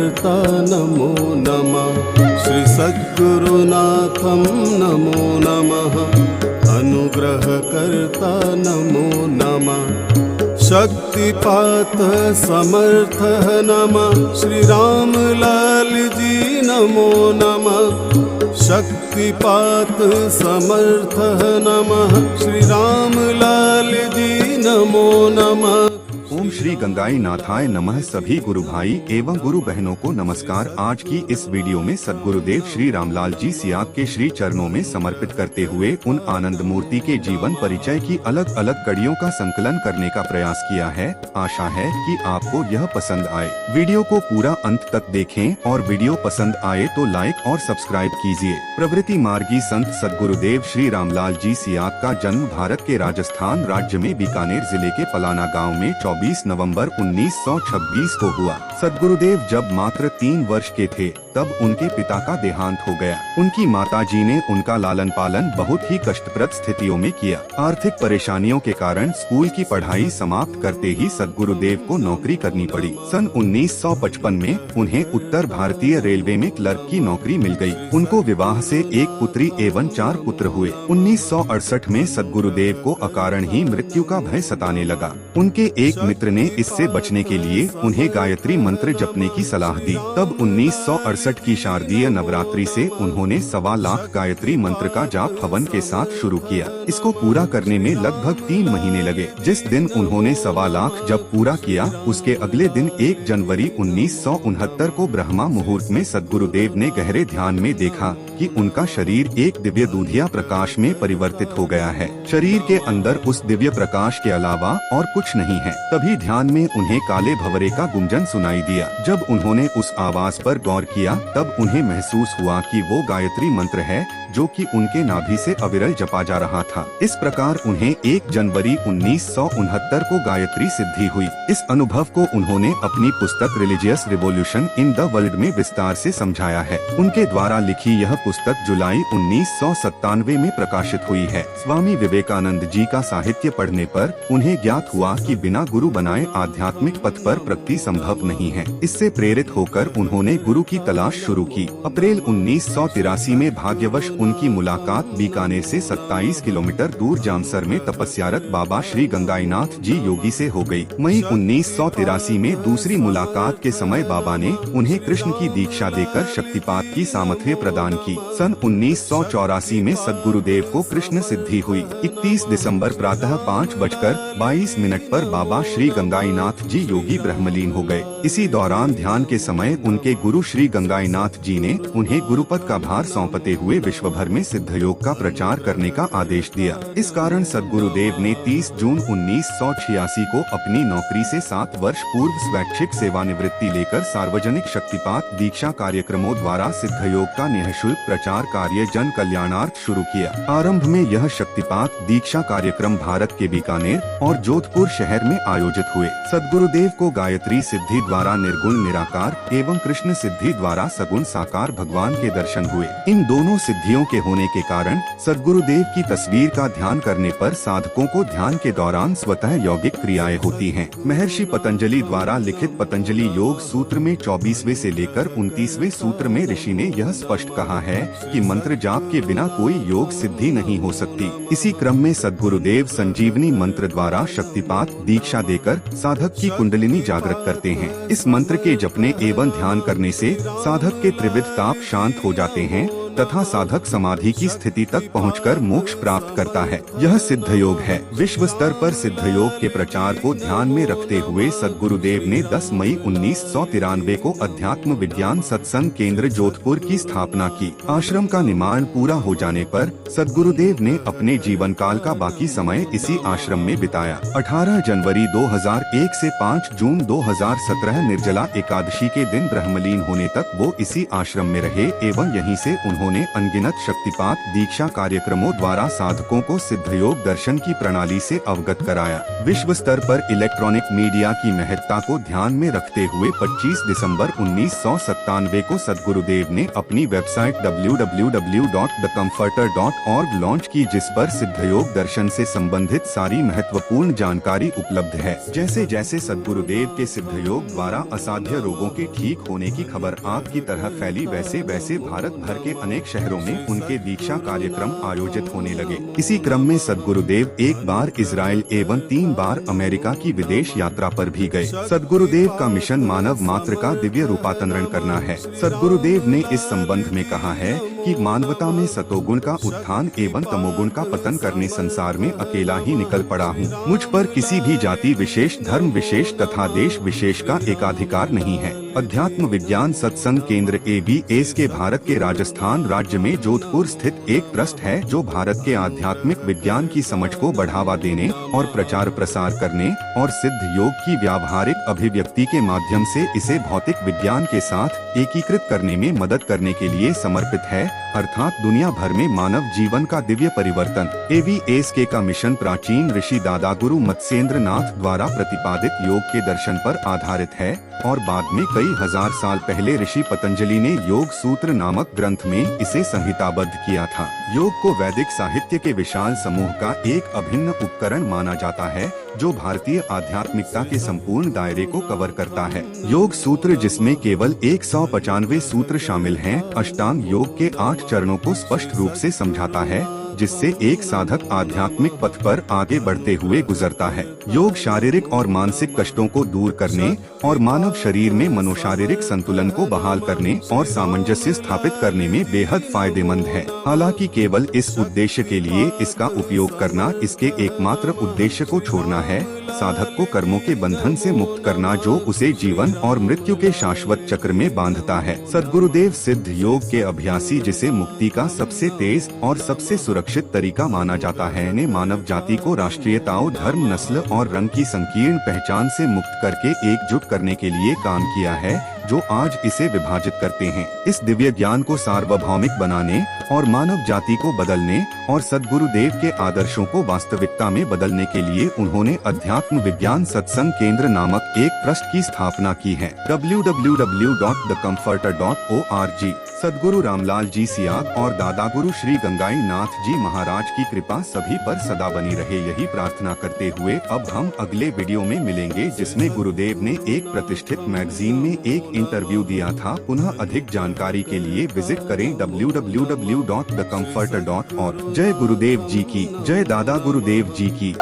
कर्ता नमो नमः। श्री सद्गुरुनाथं नमो नमः। अनुग्रहकर्ता नमो नमः। शक्तिपात समर्थ नमः। श्री रामलाल जी नमो नमः। शक्तिपात समर्थ नमः। श्री रामलाल जी नमो नमः। ओम श्री गंगाई नाथाय नमः। सभी गुरु भाई एवं गुरु बहनों को नमस्कार। आज की इस वीडियो में सद्गुरुदेव श्री रामलाल जी सियाग के श्री चरणों में समर्पित करते हुए उन आनंद मूर्ति के जीवन परिचय की अलग अलग कड़ियों का संकलन करने का प्रयास किया है। आशा है कि आपको यह पसंद आए। वीडियो को पूरा अंत तक देखें और वीडियो पसंद आए तो लाइक और सब्सक्राइब कीजिए। प्रवृत्ति मार्गी संत सद्गुरुदेव श्री रामलाल जी सियाग का जन्म भारत के राजस्थान राज्य में बीकानेर जिले के पलाना गाँव में 24 नवंबर 1926 को हुआ। सद्गुरुदेव जब मात्र 3 वर्ष के थे तब उनके पिता का देहांत हो गया। उनकी माताजी ने उनका लालन पालन बहुत ही कष्टप्रद स्थितियों में किया। आर्थिक परेशानियों के कारण स्कूल की पढ़ाई समाप्त करते ही सद्गुरुदेव को नौकरी करनी पड़ी। सन 1955 में उन्हें उत्तर भारतीय रेलवे में क्लर्क की नौकरी मिल गई। उनको विवाह से 1 पुत्री एवं 4 पुत्र हुए। 1968 में सद्गुरुदेव को अकारण ही मृत्यु का भय सताने लगा। उनके एक मित्र ने इससे बचने के लिए उन्हें गायत्री मंत्र जपने की सलाह दी। तब 1968 की शारदीय नवरात्रि से उन्होंने 1.25 लाख गायत्री मंत्र का जाप हवन के साथ शुरू किया। इसको पूरा करने में लगभग 3 महीने लगे। जिस दिन उन्होंने 1.25 लाख जब पूरा किया उसके अगले दिन 1 जनवरी 1969 को ब्रह्मा मुहूर्त में सद्गुरुदेव ने गहरे ध्यान में देखा कि उनका शरीर एक दिव्य दूधिया प्रकाश में परिवर्तित हो गया है। शरीर के अंदर उस दिव्य प्रकाश के अलावा और कुछ नहीं है। तभी ध्यान में उन्हें काले भंवरे का गुंजन सुनाई दिया। जब उन्होंने उस आवाज पर गौर किया तब उन्हें महसूस हुआ कि वो गायत्री मंत्र है जो कि उनके नाभि से अविरल जपा जा रहा था। इस प्रकार उन्हें 1 जनवरी 1969 को गायत्री सिद्धि हुई। इस अनुभव को उन्होंने अपनी पुस्तक religious revolution in the world में विस्तार से समझाया है। उनके द्वारा लिखी यह पुस्तक जुलाई 1997 में प्रकाशित हुई है। स्वामी विवेकानंद जी का साहित्य पढ़ने पर उन्हें ज्ञात हुआ कि बिना गुरु बनाए आध्यात्मिक पथ पर प्रगति संभव नहीं है। इससे प्रेरित होकर उन्होंने गुरु की तलाश शुरू की। अप्रैल 1983 में भाग्यवश उनकी मुलाकात बीकानेर से 27 किलोमीटर दूर जामसर में तपस्यारत बाबा श्री गंगाईनाथ जी योगी से हो गई। मई 1983 में दूसरी मुलाकात के समय बाबा ने उन्हें कृष्ण की दीक्षा देकर शक्तिपात की सामर्थ्य प्रदान की। सन 1984 में सद्गुरुदेव को कृष्ण सिद्धि हुई। 31 दिसंबर प्रातः 5:22 पर बाबा श्री गंगाईनाथ जी योगी ब्रह्मलीन हो गए। इसी दौरान ध्यान के समय उनके गुरु श्री गंगाईनाथ जी ने उन्हें गुरुपद का भार सौंपते हुए विश्व भर में सिद्ध योग का प्रचार करने का आदेश दिया। इस कारण सद्गुरुदेव ने 30 जून 1986 को अपनी नौकरी से 7 वर्ष पूर्व स्वैच्छिक सेवानिवृत्ति लेकर सार्वजनिक शक्तिपात दीक्षा कार्यक्रमों द्वारा सिद्ध योग का निःशुल्क प्रचार कार्य जन कल्याणार्थ शुरू किया। आरंभ में यह शक्तिपात दीक्षा कार्यक्रम भारत के बीकानेर और जोधपुर शहर में आयोजित हुए। सद्गुरुदेव को गायत्री सिद्धि द्वारा निर्गुण निराकार एवं कृष्ण सिद्धि द्वारा सगुण साकार भगवान के दर्शन हुए। इन दोनों सिद्धियों के होने के कारण सद्गुरुदेव की तस्वीर का ध्यान करने पर साधकों को ध्यान के दौरान स्वतः यौगिक क्रियाएं होती हैं। महर्षि पतंजलि द्वारा लिखित पतंजलि योग सूत्र में 24वें से लेकर 29वें सूत्र में ऋषि ने यह स्पष्ट कहा है कि मंत्र जाप के बिना कोई योग सिद्धि नहीं हो सकती। इसी क्रम में सद्गुरुदेव संजीवनी मंत्र द्वारा शक्तिपात दीक्षा देकर साधक की कुंडलिनी जागृत करते हैं। इस मंत्र के जपने एवं ध्यान करने से साधक के त्रिविध ताप शांत हो जाते हैं तथा साधक समाधि की स्थिति तक पहुंचकर मोक्ष प्राप्त करता है। यह सिद्ध योग है। विश्व स्तर पर सिद्ध योग के प्रचार को ध्यान में रखते हुए सद्गुरुदेव ने 10 मई 1993 को अध्यात्म विज्ञान सत्संग केंद्र जोधपुर की स्थापना की। आश्रम का निर्माण पूरा हो जाने पर सद्गुरुदेव ने अपने जीवन काल का बाकी समय इसी आश्रम में बिताया। 18 जनवरी 2001 से 5 जून 2017 निर्जला एकादशी के दिन ब्रह्मलीन होने तक वो इसी आश्रम में रहे एवं यहीं से उन्होंने उन्होंने अनगिनत शक्तिपात दीक्षा कार्यक्रमों द्वारा साधकों को सिद्धयोग दर्शन की प्रणाली से अवगत कराया। विश्व स्तर पर इलेक्ट्रॉनिक मीडिया की महत्ता को ध्यान में रखते हुए 25 दिसंबर 1997 को सद्गुरुदेव ने अपनी वेबसाइट www.thecomforter.org लॉन्च की, जिस पर सिद्धयोग दर्शन से संबंधित सारी महत्वपूर्ण जानकारी उपलब्ध है। जैसे जैसे सद्गुरुदेव के सिद्धयोग द्वारा असाध्य रोगों के ठीक होने की खबर आग की तरह फैली, वैसे वैसे भारत भर के अनेक शहरों में उनके दीक्षा कार्यक्रम आयोजित होने लगे। इसी क्रम में सद्गुरुदेव एक बार इजराइल एवं 3 बार अमेरिका की विदेश यात्रा पर भी गए। सद्गुरुदेव का मिशन मानव मात्र का दिव्य रूपांतरण करना है। सद्गुरुदेव ने इस संबंध में कहा है कि मानवता में सतोगुण का उत्थान एवं तमोगुण का पतन करने संसार में अकेला ही निकल पड़ा हूँ। मुझ पर किसी भी जाति विशेष, धर्म विशेष तथा देश विशेष का एकाधिकार नहीं है। अध्यात्म विज्ञान सत्संग केंद्र ABS के भारत के राजस्थान राज्य में जोधपुर स्थित एक ट्रस्ट है, जो भारत के आध्यात्मिक विज्ञान की समझ को बढ़ावा देने और प्रचार प्रसार करने और सिद्ध योग की व्यावहारिक अभिव्यक्ति के माध्यम से इसे भौतिक विज्ञान के साथ एकीकृत करने में मदद करने के लिए समर्पित है, अर्थात दुनिया भर में मानव जीवन का दिव्य परिवर्तन। ABS का मिशन प्राचीन ऋषि दादा गुरु मत्स्येंद्र नाथ द्वारा प्रतिपादित योग के दर्शन पर आधारित है और बाद में कई हजार साल पहले ऋषि पतंजलि ने योग सूत्र नामक ग्रंथ में इसे संहिताबद्ध किया था। योग को वैदिक साहित्य के विशाल समूह का एक अभिन्न उपकरण माना जाता है, जो भारतीय आध्यात्मिकता के संपूर्ण दायरे को कवर करता है। योग सूत्र, जिसमें केवल 195 सूत्र शामिल हैं, अष्टांग योग के 8 चरणों को स्पष्ट रूप से समझाता है, जिससे एक साधक आध्यात्मिक पथ पर आगे बढ़ते हुए गुजरता है। योग शारीरिक और मानसिक कष्टों को दूर करने और मानव शरीर में मनोशारीरिक संतुलन को बहाल करने और सामंजस्य स्थापित करने में बेहद फायदेमंद है। हालांकि केवल इस उद्देश्य के लिए इसका उपयोग करना इसके एकमात्र उद्देश्य को छोड़ना है, साधक को कर्मों के बंधन से मुक्त करना, जो उसे जीवन और मृत्यु के शाश्वत चक्र में बांधता है। सद्गुरुदेव सिद्ध योग के अभ्यासी, जिसे मुक्ति का सबसे तेज और सबसे सुरक्षित तरीका माना जाता है, ने मानव जाति को राष्ट्रीयताओं, धर्म, नस्ल और रंग की संकीर्ण पहचान से मुक्त करके एकजुट करने के लिए काम किया है, जो आज इसे विभाजित करते हैं। इस दिव्य ज्ञान को सार्वभौमिक बनाने और मानव जाति को बदलने और सद्गुरुदेव के आदर्शों को वास्तविकता में बदलने के लिए उन्होंने अध्यात्म विज्ञान सत्संग केंद्र नामक एक ट्रस्ट की स्थापना की है। www.thecomforter.org। सद्गुरु रामलाल जी सियाग और दादा गुरु श्री गंगाई नाथ जी महाराज की कृपा सभी पर सदा बनी रहे, यही प्रार्थना करते हुए अब हम अगले वीडियो में मिलेंगे, जिसमें गुरुदेव ने एक प्रतिष्ठित मैगजीन में एक इंटरव्यू दिया था। पुनः अधिक जानकारी के लिए विजिट करें www.thecomforter.org। जय गुरुदेव जी की जय, दादा गुरुदेव जी की।